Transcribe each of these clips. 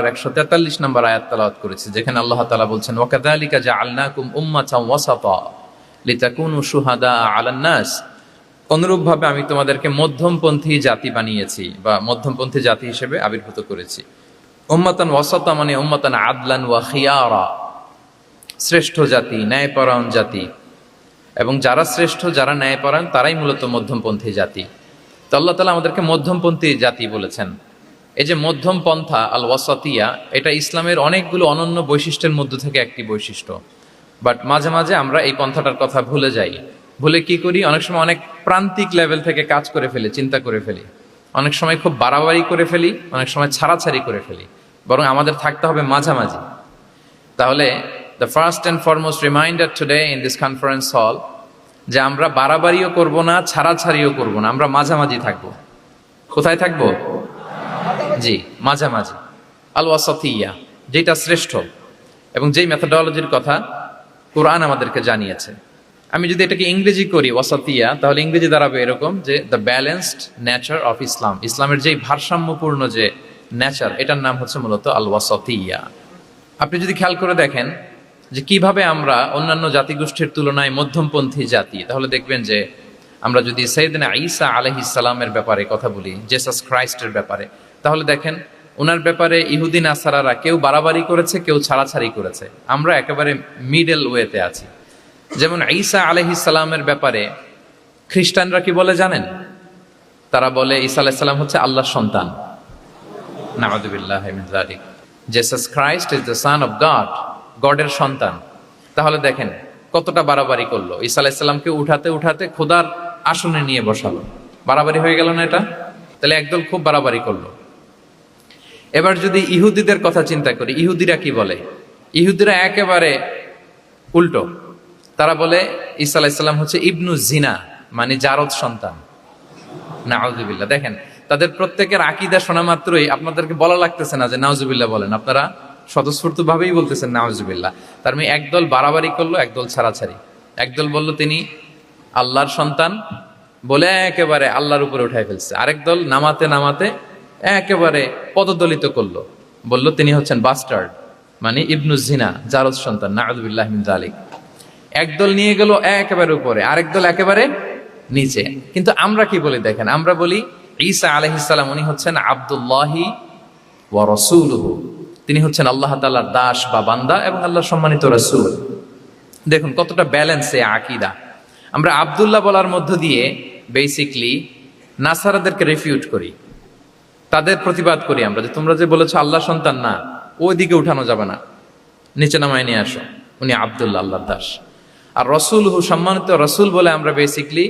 বাকারার 143 নম্বর আয়াত তেলাওয়াত করেছি, যেখানে আল্লাহ তাআলা বলছেন ওয়াকাযালিকা জাআলনাকুম উম্মাতান ওয়াসাতা লিতাকুনু শুহাদা আলান নাস। অনুরূপভাবে আমি তোমাদেরকে মধ্যমপন্থী জাতি বানিয়েছি বা মধ্যমপন্থী জাতি হিসেবে আবির্ভূত করেছি। উম্মাতান ওয়াসাতা মানে উম্মাতান আদলান ওয়া খিয়ারা, শ্রেষ্ঠ জাতি, ন্যায়পরায়ণ জাতি, এবং যারা শ্রেষ্ঠ যারা ন্যায়পরায়ণ তারাই মূলত মধ্যমপন্থী জাতি। তো আল্লাহ তাআলা আমাদেরকে মধ্যমপন্থী জাতি বলেছেন। এই যে মধ্যম পন্থা আল ওয়াসাতিয়া, এটা ইসলামের অনেকগুলো অনন্য বৈশিষ্ট্যের মধ্য থেকে একটি বৈশিষ্ট্য। বাট মাঝে মাঝে আমরা এই পন্থাটার কথা ভুলে যাই। ভুলে কি করি, অনেক সময় অনেক প্রান্তিক লেভেল থেকে কাজ করে ফেলি, চিন্তা করে ফেলি, অনেক সময় খুব বাড়াবাড়ি করে ফেলি, অনেক সময় ছাড়াছাড়ি করে ফেলি। বরং আমাদের থাকতে হবে মাঝামাঝি। তাহলে the first and foremost reminder today in this conference hall যে আমরা বাড়াবাড়িও করব না, ছাড়াছাড়িও করব না, আমরা মাঝামাঝি থাকব। কোথায় থাকবো? জি, মাঝামাঝি, আল ওয়াসাতিয়া, যেটা শ্রেষ্ঠ এবং যেই মেথোডোলজির কথা কোরআন আমাদেরকে জানিয়েছে। আমি যদি এটাকে ইংরেজি করি ওয়াসাতিয়া, তাহলে ইংরেজি দাঁড়াবে এরকম যে the balanced nature of Islam. ইসলামের যেই ভারসাম্যপূর্ণ যে নেচার, এটার নাম হচ্ছে মূলত আল ওয়াসাতিয়া। আপনি যদি খেয়াল করে দেখেন যে কিভাবে আমরা অন্যান্য জাতিগোষ্ঠীর তুলনায় মধ্যমপন্থী জাতি, তাহলে দেখবেন যে আমরা যদি সাইয়েদনা ঈসা আলাইহিস সালামের ব্যাপারে কথা বলি, জেসাস ক্রাইস্টের ব্যাপারে, তাহলে দেখেন ওনার ব্যাপারে ইহুদি নাসারারা কেউ বাড়াবাড়ি করেছে, কেউ ছাড়াছাড়ি করেছে। আমরা একেবারে মিডল ওয়েতে আছি। যেমন ঈসা আলাইহিস সালামের ব্যাপারে খ্রিস্টানরা কি বলে জানেন? তারা বলে ঈসা আলাইহিস সালাম হচ্ছে আল্লাহর সন্তান। নাউযুবিল্লাহি মিন যালিক। Jesus Christ is the son of God, গডের সন্তান। তাহলে দেখেন কতটা বাড়াবাড়ি করলো। ঈসা আলাইহিস সালামকে উঠাতে উঠাতে খোদার আসনে নিয়ে বসালো। বাড়াবাড়ি হয়ে গেল না এটা? তাহলে একদল খুব বাড়াবাড়ি করলো। এবার যদি ইহুদিদের কথা চিন্তা করি, ইহুদিরা কি বলে? ইহুদিরা একেবারে উল্টো। তারা বলে ঈসা আলাইহিস সালাম হচ্ছে ইবনু জিনা, মানে জারদ সন্তান। নাউযুবিল্লাহ। দেখেন তাদের প্রত্যেকের আকীদা শোনা মাত্রই আপনাদেরকে বলা লাগতেছে না যে নাউযুবিল্লাহ বলেন, আপনারা স্বতঃস্ফূর্ত ভাবেই বলতেছেন নাউযুবিল্লাহ। তার মানে একদল বাড়াবাড়ি করলো, একদল ছাড়াছাড়ি। একদল বলল তিনি আল্লাহর সন্তান বলে একেবারে আল্লাহর উপরে উঠাই ফেলছে। আরেক দল নামাতে নামাতে একেবারে পদদলিত করলো, বলল তিনি হচ্ছেন বাস্টার্ড, মানে ইবনু জিনা, জারদ সন্তান। নাউযুবিল্লাহ মিন যালিক। একদল নিয়ে গেল একেবারে উপরে, আরেক দল একেবারে নিচে। কিন্তু আমরা কি বলি দেখেন, আমরা বলি ঈসা আলাইহিস সালাম উনি হচ্ছেন আব্দুল্লাহি ওয়া রাসূলুহু, তিনি হচ্ছেন আল্লাহ তাআলার দাস বা বান্দা এবং আল্লাহর সম্মানিত রাসূল। দেখুন কতটা ব্যালেন্স এই আকীদা। আমরা আব্দুল্লাহ বলার মধ্য দিয়ে বেসিকলি নাসারাদেরকে রিফিউট করি, তাদের প্রতিবাদ করি আমরা যে তোমরা যে বলেছো আল্লাহ সন্তান না, ওইদিকে উঠানো যাবে না, নিচে নামায় নিয়ে আসো, উনি আব্দুল্লাহ, আল্লাহর দাস। আর রাসূলুহু, সম্মানিত রাসূল বলে আমরা বেসিকলি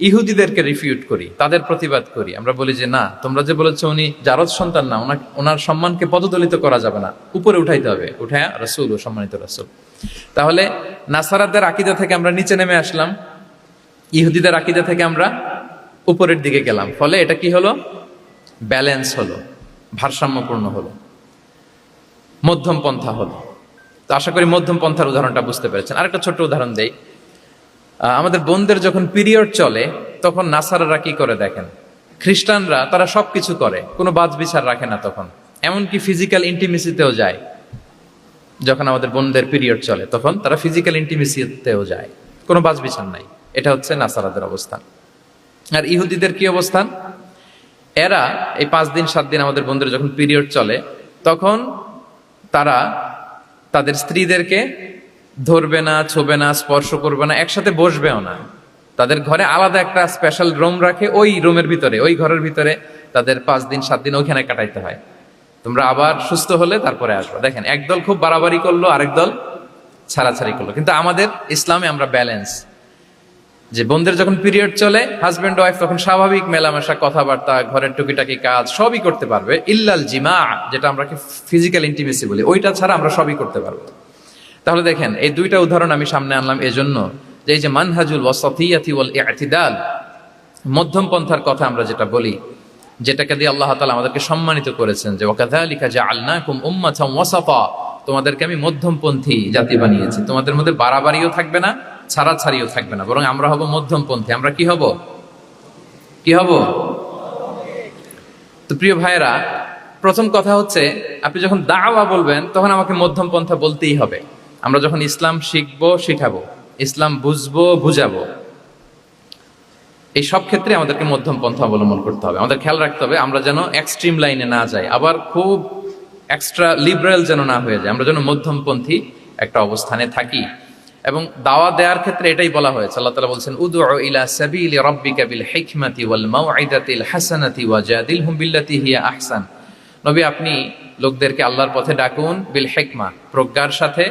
ইহুদিদেরকে রিফিউট করি, তাদের প্রতিবাদ করি। আমরা বলি যে না, তোমরা যে বলেছো উনি জারদ সন্তান না, ওনার সম্মানকে পদদলিত করা যাবে না, উপরে উঠাইতে হবে, উঠায়া রাসূল, সম্মানিত রাসূল। তাহলে নাসারাদের আকীদা থেকে আমরা নিচে নেমে আসলাম, ইহুদিদের আকীদা থেকে আমরা উপরের দিকে গেলাম। ফলে এটা কি হলো? ব্যালেন্স হলো, ভারসাম্যপূর্ণ হলো, মধ্যম পন্থা হলো। তো আশা করি মধ্যম পন্থার উদাহরণটা বুঝতে পেরেছেন। আরেকটা ছোট্ট উদাহরণ দেই। আমাদের বোনদের যখন পিরিয়ড চলে তখন নাসারারা কি করে দেখেন, খ্রিস্টানরা তারা সবকিছু করে, কোনো বাজ বিচার রাখে না। তখন এমনকি ফিজিক্যাল ইন্টিমেসিতেও যায়। যখন আমাদের বোনদের পিরিয়ড চলে তখন তারা ফিজিক্যাল ইন্টিমেসিতেও যায়, কোনো বাজ বিচার নাই। এটা হচ্ছে নাসারাদের অবস্থান। আর ইহুদিদের কি অবস্থান? এরা এই 5 দিন 7 দিন আমাদের বোনদের যখন পিরিয়ড চলে তখন তারা তাদের স্ত্রীদেরকে ধরবে না, ছোবে না, স্পর্শ করবে না, একসাথে বসবেও না। তাদের ঘরে আলাদা একটা স্পেশাল রুম রাখে, ওই রুমের ভিতরে, ওই ঘরের ভিতরে তাদের 5 দিন 7 দিন ওইখানে কাটাইতে হয়। তোমরা আবার সুস্থ হলে তারপরে আসবে। দেখেন একদল খুব বাড়াবাড়ি করলো, আরেক দল ছাড়াছাড়ি করলো। কিন্তু আমাদের ইসলামে আমরা ব্যালেন্স, যে বোনদের যখন পিরিয়ড চলে হাজবেন্ড ওয়াইফ তখন স্বাভাবিক মেলামেশা, কথাবার্তা, ঘরের টুকিটাকি কাজ সবই করতে পারবে, ইল্লাল জিমা, যেটা আমরা ফিজিক্যাল ইন্টিমেসি বলি, ওইটা ছাড়া আমরা সবই করতে পারবো। তাহলে দেখেন এই দুইটা উদাহরণ আমি সামনে আনলাম এজন্য যে এই যে মানহাজুল ওয়াসাতিয়াতি ওয়াল ইতিদাল, মধ্যম পন্থার কথা আমরা যেটা বলি, যেটাকে দিয়ে আল্লাহ তাআলা আমাদেরকে সম্মানিত করেছেন যে ওয়াকাযালিকা জাআলনাকুম উম্মাতান ওয়াসাতা, তোমাদেরকে আমি মধ্যমপন্থী জাতি বানিয়েছি। তোমাদের মধ্যে বাড়াবাড়িও থাকবে না, ছাড়াছাড়িও থাকবে না, বরং আমরা হব মধ্যমপন্থী। আমরা কি হব? কি হব? তো প্রিয় ভাইরা, প্রথম কথা হচ্ছে, আপনি যখন দাওয়া বলবেন তখন আমাকে মধ্যম পন্থা বলতেই হবে। আমরা যখন ইসলাম শিখবো, শিখাবো, ইসলাম বুঝবো, বুঝাবো, এই সব ক্ষেত্রে আমাদেরকে মধ্যম পন্থা অবলম্বন করতে হবে। আমাদের খেয়াল রাখতে হবে আমরা যেন এক্সট্রিম লাইনে না যাই, আবার খুব এক্সট্রা লিবারেল যেন না হয়ে যায়, আমরা যেন মধ্যমপন্থী একটা অবস্থানে থাকি। এবং দাওয়া দেওয়ার ক্ষেত্রে এটাই বলা হয়েছে, আল্লাহ তাআলা বলছেন উদউ ইলা সাবিলি রাব্বিকা বিল হিকমাতি ওয়াল মাউইদাতিল হাসানাতি ওয়াজাদিলহুম বিল্লাতি হিয়া আহসান। নবী, আপনি লোকদেরকে আল্লাহর পথে ডাকুন বিল হিকমা, প্রজ্ঞার সাথে,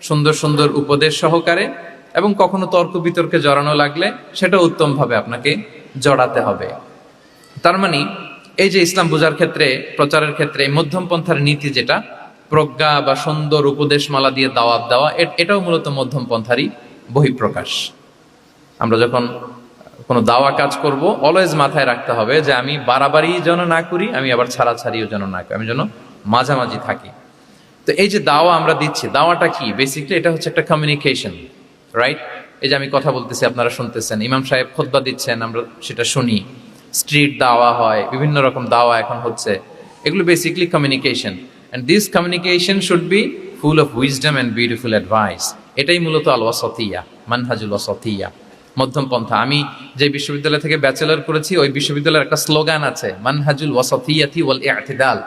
সুন্দর সুন্দর উপদেশ সহকারে, এবং কখনো তর্ক বিতর্কে জড়ানো লাগলে সেটা উত্তমভাবে আপনাকে জড়াতে হবে। তার মানে এই যে ইসলাম বোঝার ক্ষেত্রে, প্রচারের ক্ষেত্রে মধ্যম পন্থার নীতি, যেটা প্রজ্ঞা বা সুন্দর উপদেশমালা দিয়ে দাওয়াত দেওয়া, এটাও মূলত মধ্যম পন্থারই বহিঃপ্রকাশ। আমরা যখন কোনো দাওয়া কাজ করব, অলওয়েজ মাথায় রাখতে হবে যে আমি বাড়াবাড়ি যেন না করি, আমি আবার ছাড়াছাড়িও যেন না করি, আমি যেন মাঝামাঝি থাকি। তো এই যে দাওয়া আমরা দিচ্ছি, দাওয়াটা কি? বেসিক্যালি এটা হচ্ছে একটা কমিউনিকেশন, রাইট? এই যে আমি কথা বলতেছি, আপনারা শুনতেছেন, ইমাম সাহেব খুতবা দিচ্ছেন, আমরা সেটা শুনি, স্ট্রিট দাওয়া হয়, বিভিন্ন রকম দাওয়া এখন হচ্ছে, এগুলো basically communication. And this communication should be full of wisdom and beautiful advice. এটাই মূলত আল ওয়াসাতিয়া, মানহাজুল ওয়াসাতিয়া, মধ্যম পন্থা। আমি যে বিশ্ববিদ্যালয় থেকে ব্যাচেলর করেছি, ওই বিশ্ববিদ্যালয়ের একটা স্লোগান আছে, মানহাজুল ওয়াসাতিয়াতি ওয়াল ইআতিদাল।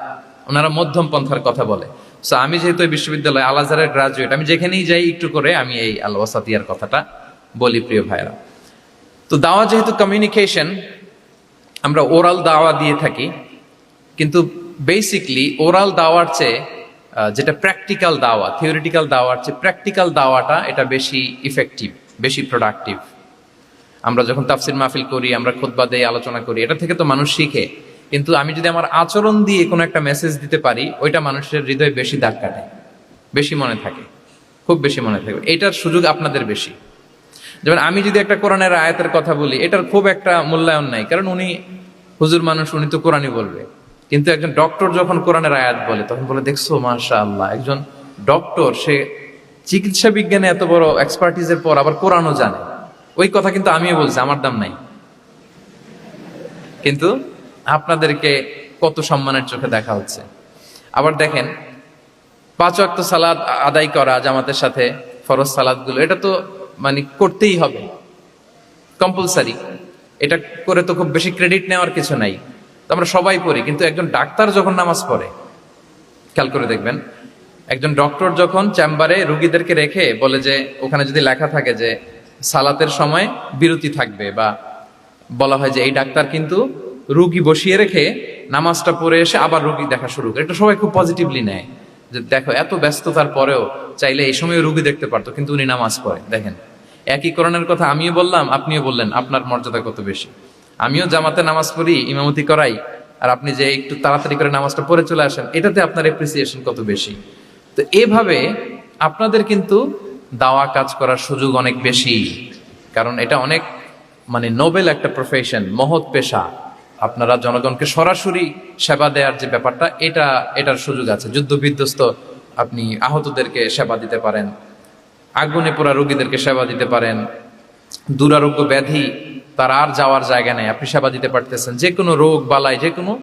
ওনারা মধ্যম পন্থার কথা বলে। সো আমি যেহেতু এই বিশ্ববিদ্যালয় আল আজহারের গ্রাজুয়েট, আমি যেখানেই যাই একটু করে আমি এই আল ওয়াসাতিয়ার কথাটা বলি, প্রিয় ভাইরা। তো দাওয়া যেহেতু কমিউনিকেশন, আমরা ওরাল দাওয়া দিয়ে থাকি, কিন্তু বেসিকলি ওরাল দাওয়ার চেয়ে যেটা প্র্যাকটিক্যাল দাওয়া, থিওরিটিক্যাল দাওয়ার চেয়ে প্র্যাকটিক্যাল দাওয়াটা এটা বেশি ইফেক্টিভ, বেশি প্রোডাক্টিভ। আমরা যখন তাফসির মাহফিল করি, আমরা খুতবা দেই, আলোচনা করি, এটা থেকে তো মানুষ শিখে। কিন্তু আমি যদি আমার আচরণ দিয়ে কোনো একটা মেসেজ দিতে পারি, ওইটা মানুষের হৃদয়ে বেশি দাগ কাটে, বেশি মনে থাকে, খুব বেশি মনে থাকবে। এটার সুযোগ আপনাদের বেশি। যেমন আমি যদি একটা কোরআনের আয়াতের কথা বলি, এটার খুব একটা মূল্যায়ন নাই, কারণ উনি হুজুর মানুষ, উনি তো কোরআনই বলবে। কিন্তু একজন ডক্টর যখন কোরআনের আয়াত বলে, তখন বলে, দেখছো মাশাআল্লাহ, একজন ডক্টর, সে চিকিৎসা বিজ্ঞানে এত বড় এক্সপার্টিজের পর আবার কোরআনও জানে। ওই কথা কিন্তু আমিও বলছি, আমার দাম নাই। কিন্তু আপনাদেরকে কত সম্মানের চোখে দেখা হচ্ছে। আবার দেখেন, 5 ওয়াক্ত সালাত আদায় করা জামাতের সাথে, ফরজ সালাতগুলো, এটা তো মানে করতেই হবে, কম্পালসারি। এটা করে তো খুব বেশি ক্রেডিট নেওয়ার কিছু নাই, তো আমরা সবাই পড়ি। কিন্তু একজন ডাক্তার যখন নামাজ পড়ে, খেয়াল করে দেখবেন, একজন ডক্টর যখন চেম্বারে রুগীদেরকে রেখে বলে যে, ওখানে যদি লেখা থাকে যে সালাতের সময় বিরতি থাকবে, বা বলা হয় যে এই ডাক্তার কিন্তু রুগী বসিয়ে রেখে নামাজটা পড়ে এসে আবার রুগী দেখা শুরু করে, এটা সবাই খুব পজিটিভলি নেয়, যে দেখো এত ব্যস্ততার পরেও চাইলে এই সময় রুগী দেখতে পারতো, কিন্তু উনি নামাজ পড়ে। দেখেন, একই কোরআনের কথা আমিও বললাম, আপনিও বললেন, আপনার মর্যাদা কত বেশি। আমিও জামাতে নামাজ পড়ি, ইমামতি করাই, আর আপনি যে একটু তাড়াতাড়ি করে নামাজটা পড়ে চলে আসেন, এটাতে আপনার এপ্রিসিয়েশন কত বেশি। তো এভাবে আপনাদের কিন্তু দাওয়া কাজ করার সুযোগ অনেক বেশি, কারণ এটা অনেক মানে নোবেল একটা প্রফেশন, মহৎ পেশা। আপনারা জনগণকে সরাসরি সেবা দেওয়ার যে ব্যাপারটা, এটার সুযোগ আছে। যুদ্ধ বিধ্বস্ত আপনি আহতদেরকে সেবা দিতে পারেন, আগুনে পোড়া রোগীদেরকে সেবা দিতে পারেন, দুরারোগ্য ব্যাধি, তার আর যাওয়ার জায়গা নেই, আপনি সেবা দিতে পারতেছেন। যে কোনো রোগ বালাই, যে কোনো